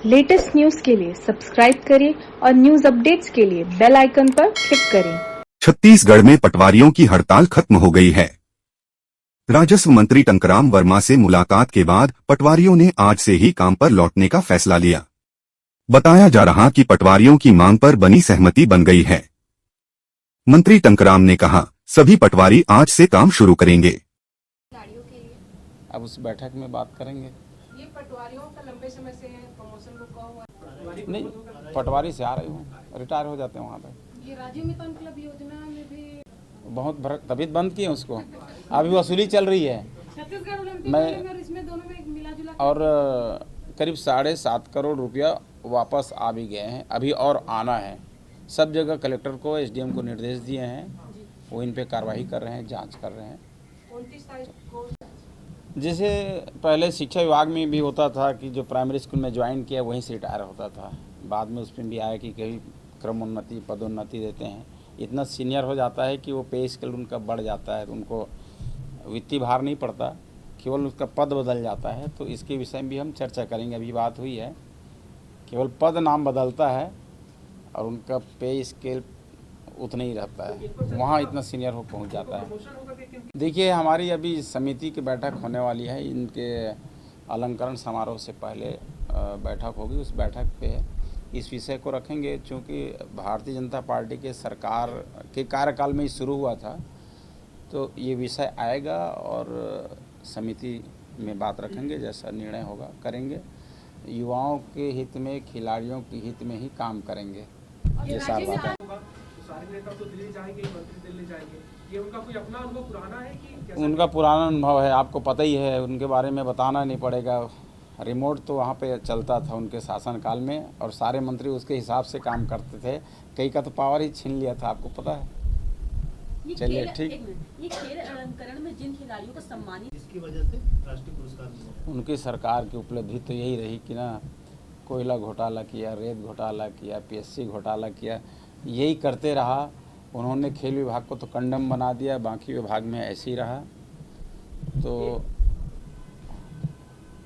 Latest news के लिए subscribe करें और न्यूज अपडेट्स के लिए बेल आइकन पर क्लिक करें। छत्तीसगढ़ में पटवारियों की हड़ताल खत्म हो गई है। राजस्व मंत्री टंकराम वर्मा से मुलाकात के बाद पटवारियों ने आज से ही काम पर लौटने का फैसला लिया। बताया जा रहा कि पटवारियों की मांग पर बनी सहमति बन गई है। मंत्री टंकराम ने कहा, सभी पटवारी आज से काम शुरू करेंगे। अब उस बैठक में बात करेंगे। ये पटवारियों का लंबे समय से प्रमोशन रुका हुआ है। नहीं, पटवारी से आ रही हूँ, रिटायर हो जाते हैं वहाँ पे। ये राजीव मितान क्लब योजना में भी बहुत तभी बंद किए उसको, अभी वसूली चल रही है। छत्तीसगढ़ ओलंपिक मैं और इसमें दोनों में मिला जुला और करीब 7.5 करोड़ रुपया वापस आ भी गए हैं, अभी और आना है। सब जगह कलेक्टर को, एसडीएम को निर्देश दिए हैं, वो इन पे कार्रवाई कर रहे हैं, जांच कर रहे हैं। 29 तारीख को जैसे पहले शिक्षा विभाग में भी होता था कि जो प्राइमरी स्कूल में ज्वाइन किया वहीं से रिटायर होता था, बाद में उसमें भी आया कि कभी क्रमोन्नति पदोन्नति देते हैं। इतना सीनियर हो जाता है कि वो पे स्केल उनका बढ़ जाता है, तो उनको वित्तीय भार नहीं पड़ता, केवल उसका पद बदल जाता है। तो इसके विषय में भी हम चर्चा करेंगे। अभी बात हुई है, केवल पद नाम बदलता है और उनका पे स्केल उतना ही रहता है, वहाँ इतना सीनियर हो पहुँच जाता है। देखिए, हमारी अभी समिति की बैठक होने वाली है, इनके अलंकरण समारोह से पहले बैठक होगी। उस बैठक पे इस विषय को रखेंगे, क्योंकि भारतीय जनता पार्टी के सरकार के कार्यकाल में ही शुरू हुआ था, तो ये विषय आएगा और समिति में बात रखेंगे, जैसा निर्णय होगा करेंगे। युवाओं के हित में, खिलाड़ियों के हित में ही काम करेंगे, ये सारी बात है। सारे नेता तो दिल्ली जाएंगे, मंत्री दिल्ली जाएंगे, ये उनका कोई अपना अनुभव पुराना है कि कैसा? उनका पुराना अनुभव है, आपको पता ही है, उनके बारे में बताना नहीं पड़ेगा। रिमोट तो वहाँ पे चलता था उनके शासनकाल में, और सारे मंत्री उसके हिसाब से काम करते थे। कई का तो पावर ही छीन लिया था, आपको पता है। चलिए ठीक। ये खेल अलंकरण में जिन खिलाड़ियों को सम्मानित, इसकी वजह से राष्ट्रीय पुरस्कार मिला। उनकी सरकार की उपलब्धि तो यही रही कि ना, कोयला घोटाला किया, रेत घोटाला किया, पीएससी घोटाला किया, यही करते रहा। उन्होंने खेल विभाग को तो कंडम बना दिया, बाकी विभाग में ऐसे ही रहा। तो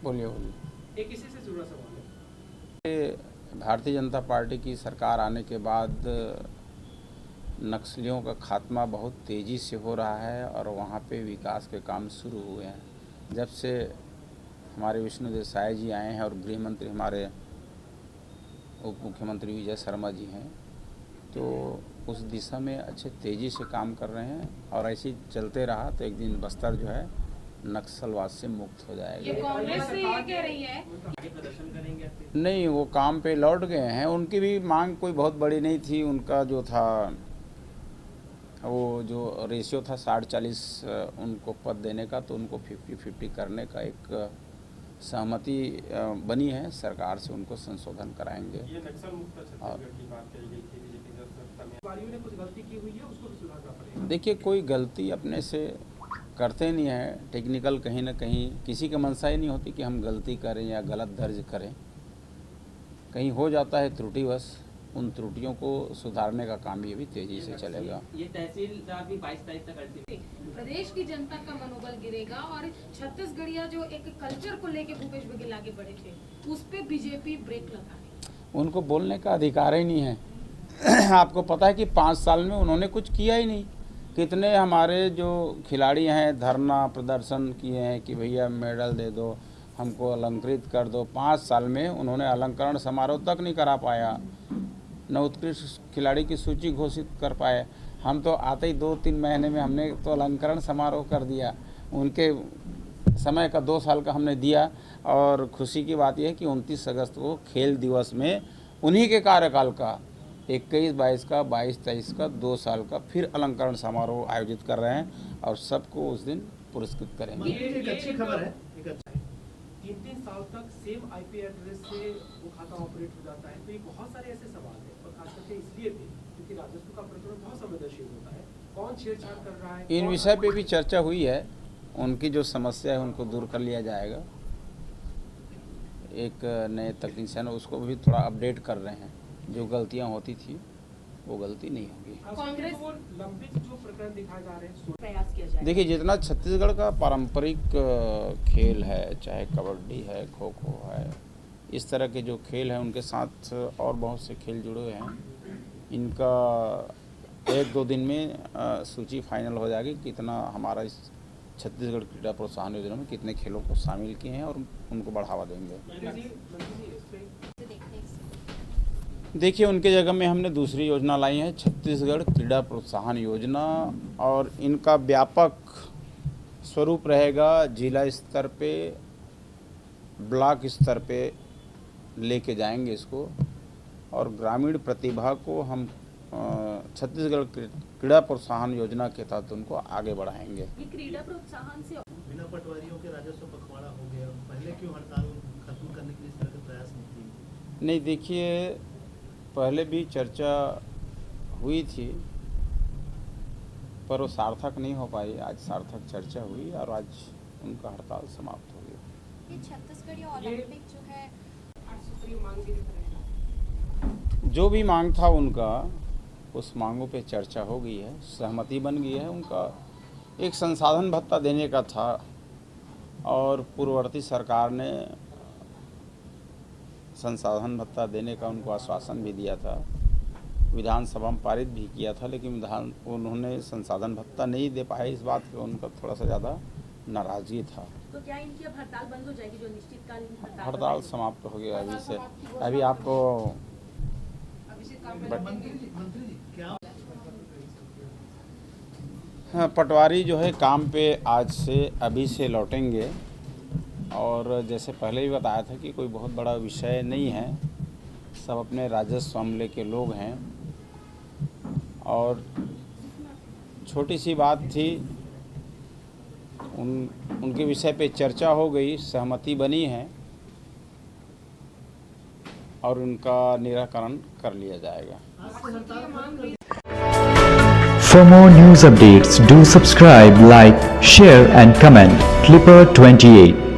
बोलिए। एक इसी से जुड़ा सवाल है। भारतीय जनता पार्टी की सरकार आने के बाद नक्सलियों का खात्मा बहुत तेज़ी से हो रहा है और वहाँ पे विकास के काम शुरू हुए हैं। जब से हमारे विष्णु देसाई जी आए हैं और गृह मंत्री हमारे उप मुख्यमंत्री विजय शर्मा जी हैं, तो उस दिशा में अच्छे तेज़ी से काम कर रहे हैं। और ऐसे ही चलते रहा तो एक दिन बस्तर जो है नक्सलवाद से मुक्त हो जाएगा। ये कांग्रेस से ये कह रही है आगे प्रदर्शन करेंगे? नहीं, वो काम पे लौट गए हैं। उनकी भी मांग कोई बहुत बड़ी नहीं थी। उनका जो था, वो जो रेशियो था 60-40 उनको पद देने का, तो उनको 50-50 करने का एक सहमति बनी है। सरकार से उनको संशोधन कराएंगे। ये नक्सल मुक्त छत्तीसगढ़ की बात कही गई थी बीजेपी सरकार में। पटवारियों ने कुछ गलती की हुई है, उसको भी सुधारना पड़ेगा। देखिए, कोई गलती अपने से करते नहीं है। टेक्निकल कहीं ना कहीं किसी का मनसा ही नहीं होती कि हम गलती करें या गलत दर्ज करें। कहीं हो जाता है त्रुटिवश, उन त्रुटियों को सुधारने का काम ये भी तेजी से चलेगा। ये तहसीलदार भी 22 तारीख तक करती। प्रदेश की जनता का मनोबल गिरेगा और छत्तीसगढ़िया जो एक कल्चर को लेके भूपेश बघेल आगे बढ़े थे, उस पे बीजेपी ब्रेक लगा रही। उनको बोलने का अधिकार ही नहीं है। आपको पता है कि 5 साल में उन्होंने कुछ किया ही नहीं। कितने हमारे जो खिलाड़ी हैं धरना प्रदर्शन किए हैं कि भैया मेडल दे दो, हमको अलंकृत कर दो। 5 साल में उन्होंने अलंकरण समारोह तक नहीं करा पाया, न उत्कृष्ट खिलाड़ी की सूची घोषित कर पाए। हम तो आते ही 2-3 महीने में हमने तो अलंकरण समारोह कर दिया। उनके समय का 2 साल का हमने दिया। और खुशी की बात यह है कि 29 अगस्त को खेल दिवस में उन्हीं के कार्यकाल का 21-22 का, 22-23 का, 2 साल का फिर अलंकरण समारोह आयोजित कर रहे हैं और सबको उस दिन पुरस्कृत करेंगे। ये एक अच्छी खबर है। 3-3 साल तक सेम आईपी एड्रेस से वो खाता ऑपरेट हो जाता है, तो ये बहुत सारे ऐसे सवाल हैं, और खास करके इसलिए भी क्योंकि राजस्व का प्रकरण बहुत संवेदनशील होता है। कौन छेड़छाड़ कर रहा है, इन विषय पे भी चर्चा हुई है। उनकी जो समस्या है उनको दूर कर लिया जाएगा। एक नए तकनीशियन उसको भी थोड़ा अपडेट कर रहे हैं। जो गलतियां होती थी वो गलती नहीं होगी। कांग्रेस वो लंबित जो प्रकरण दिखाए जा रहे हैं, प्रयास किया जाए। देखिए, जितना छत्तीसगढ़ का पारंपरिक खेल है, चाहे कबड्डी है, खो खो है, इस तरह के जो खेल हैं उनके साथ और बहुत से खेल जुड़े हुए हैं। इनका 1-2 दिन में सूची फाइनल हो जाएगी कितना हमारा इस छत्तीसगढ़ क्रीड़ा प्रोत्साहन योजना में कितने खेलों को शामिल किए हैं और उनको बढ़ावा देंगे। देखिए, उनके जगह में हमने दूसरी योजना लाई है, छत्तीसगढ़ क्रीड़ा प्रोत्साहन योजना, और इनका व्यापक स्वरूप रहेगा। जिला स्तर पे, ब्लॉक स्तर पे लेके जाएंगे इसको, और ग्रामीण प्रतिभा को हम छत्तीसगढ़ क्रीड़ा प्रोत्साहन योजना के तहत उनको आगे बढ़ाएंगे। ये क्रीड़ा प्रोत्साहन से बिना पटवारियों के राजस्व पखवाड़ा हो गया, पहले क्यों हड़ताल खत्म करने के लिए इस तरह के प्रयास नहीं किए? नहीं, देखिए, पहले भी चर्चा हुई थी पर वो सार्थक नहीं हो पाई। आज सार्थक चर्चा हुई और आज उनका हड़ताल समाप्त हो गया। ये छत्तीसगढ़ ओलंपिक जो है जो भी मांग था उनका, उस मांगों पे चर्चा हो गई है, सहमति बन गई है। उनका एक संसाधन भत्ता देने का था और पूर्ववर्ती सरकार ने संसाधन भत्ता देने का उनको आश्वासन भी दिया था, विधानसभा में पारित भी किया था, लेकिन उन्होंने संसाधन भत्ता नहीं दे पाए। इस बात पे उनका थोड़ा सा ज़्यादा नाराज़गी था। तो क्या इनकी अब हड़ताल बंद हो जाएगी, जो निश्चितकालीन हड़ताल समाप्त हो गया अभी से। अभी आपको मंत्री जी क्या हाँ, पटवारी जो है काम पे आज से अभी से लौटेंगे, और जैसे पहले भी बताया था कि कोई बहुत बड़ा विषय नहीं है, सब अपने राजस्व अमले के लोग हैं, और छोटी सी बात थी, उनके विषय पे चर्चा हो गई, सहमति बनी है और उनका निराकरण कर लिया जाएगा। For more news updates, do subscribe, like, share and comment. Clipper 28.